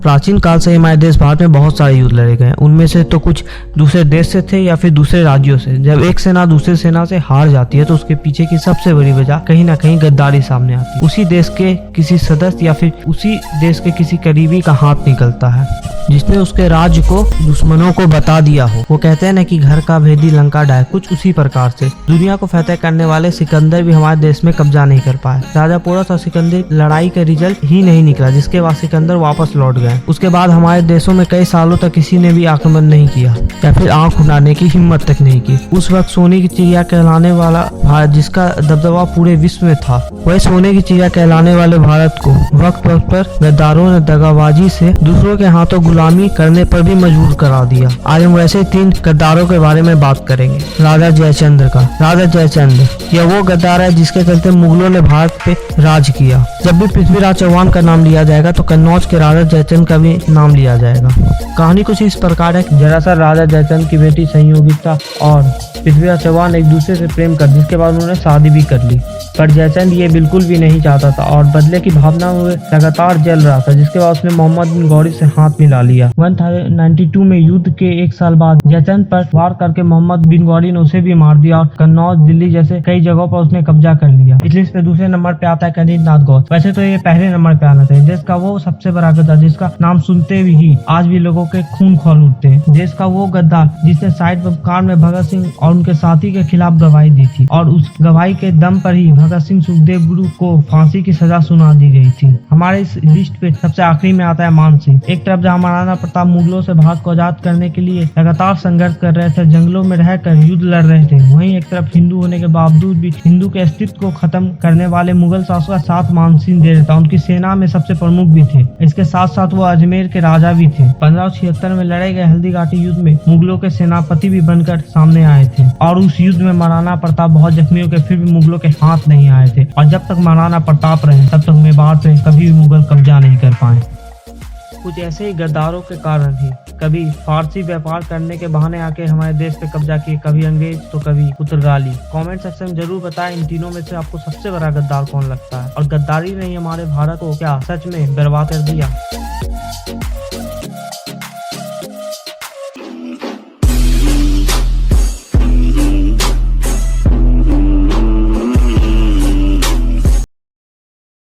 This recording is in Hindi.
प्राचीन काल से हमारे देश भारत में बहुत सारे युद्ध लड़े गए हैं। उनमें से तो कुछ दूसरे देश से थे या फिर दूसरे राज्यों से। जब एक सेना दूसरी सेना से हार जाती है तो उसके पीछे की सबसे बड़ी वजह कहीं ना कहीं गद्दारी सामने आती है। उसी देश के किसी सदस्य या फिर उसी देश के किसी करीबी का हाथ निकलता है जिसने उसके राज्य को दुश्मनों को बता दिया हो। वो कहते हैं ना कि घर का भेदी लंका ढाए, कुछ उसी प्रकार से दुनिया को फतह करने वाले सिकंदर भी हमारे देश में कब्जा नहीं कर पाए। राजा पोरस और सिकंदर लड़ाई का रिजल्ट ही नहीं निकला, जिसके बाद सिकंदर वापस लौट गए। उसके बाद हमारे देशों में कई सालों तक किसी ने भी आक्रमण नहीं किया या फिर आंख उठाने की हिम्मत तक नहीं की। उस वक्त सोने की चिड़िया कहलाने वाला भारत, जिसका दबदबा पूरे विश्व में था, वह सोने की चिड़िया कहलाने वाले भारत को वक्त वक्त पर गद्दारों ने दगाबाजी से दूसरों के हाथों गुलामी करने पर भी मजबूर करा दिया। आज हम वैसे 3 गद्दारों के बारे में बात करेंगे। राजा जयचंद्र का। राजा जयचंद्र यह वो गद्दार है जिसके चलते मुगलों ने भारत पे राज किया। जब भी पृथ्वीराज चौहान का नाम लिया जाएगा तो कन्नौज के राजा जयचंद्र का भी नाम लिया जाएगा। कहानी कुछ इस प्रकार है। जरासंध राजा जयचंद्र की बेटी संयोगिता और पृथ्वीराज चौहान एक दूसरे से प्रेम कर, जिसके बाद उन्होंने शादी भी कर ली। पर जयचंद ये बिल्कुल भी नहीं चाहता था और बदले की भावना में लगातार जल रहा था, जिसके बाद उसने मोहम्मद बिन गौरी से हाथ मिला लिया। 1092 में युद्ध के 1 साल बाद जयचंद पर वार करके मोहम्मद बिन गौरी ने उसे भी मार दिया और कन्नौज, दिल्ली जैसे कई जगहों पर उसने कब्जा कर लिया। इस लिस्ट पे दूसरे नंबर पे आता है कनिष्क गौड़। वैसे तो ये पहले नंबर पे आना चाहिए। देश का वो सबसे बड़ा गद्दार जिसका नाम सुनते ही आज भी लोगों के खून खौल उठते हैं। देश का वो गद्दार जिसने साइड बमकांड में भगत सिंह और उनके साथी के खिलाफ गवाही दी थी और उस गवाही के दम पर ही भगत सिंह सुखदेव गुरु को फांसी की सजा सुना दी गई थी। हमारे इस लिस्ट पे सबसे आखिरी में आता है मान सिंह। एक तरफ जहाँ महाराणा प्रताप मुगलों से भारत को आजाद करने के लिए लगातार संघर्ष कर रहे थे, जंगलों में रहकर युद्ध लड़ रहे थे, वहीं एक तरफ हिंदू होने के बावजूद भी हिंदू के अस्तित्व को खत्म करने वाले मुगल शासक का साथ मान सिंह दे रहा था। उनकी सेना में सबसे प्रमुख भी थे। इसके साथ साथ वो अजमेर के राजा भी थे। 1576 में लड़े गए हल्दी घाटी युद्ध में मुगलों के सेनापति भी बनकर सामने आए थे और उस युद्ध में महाराणा प्रताप बहुत जख्मी हो गए, फिर भी मुगलों के हाथ नहीं आए थे। और जब तक महाराणा प्रताप रहे तब तक मेवाड़ पे कभी भी मुगल कब्जा नहीं कर पाए। कुछ ऐसे ही गद्दारों के कारण ही कभी फारसी व्यापार करने के बहाने आके हमारे देश पे कब्जा किए, कभी अंग्रेज तो कभी पुर्तगाली। कमेंट सेक्शन में जरूर बताएं इन तीनों में से आपको सबसे बड़ा गद्दार कौन लगता है और गद्दारी ने ही हमारे भारत को क्या सच में बर्बाद कर दिया।